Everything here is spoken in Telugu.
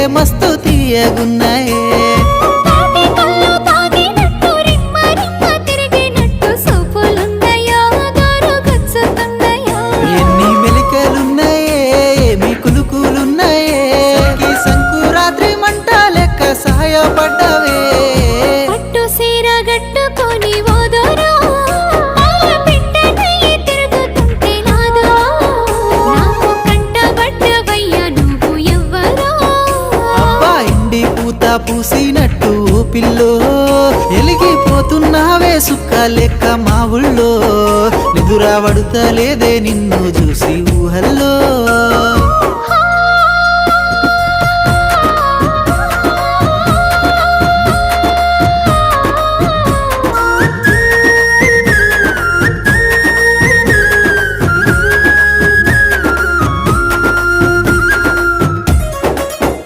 మస్తు తీయగున్నాయే ఎన్ని మెలికలున్నాయే ఏమి కులుకులున్నాయే సంకురాత్రి మంట లెక్క సహాయపడ్డవే పట్టు సీర గట్టుకొని పూసినట్టు పిల్లో ఎలిగిపోతున్నావే సుక్క లెక్క మా ఊళ్ళో నిదురా పడుతలేదే నిన్ను చూసి ఊహల్లో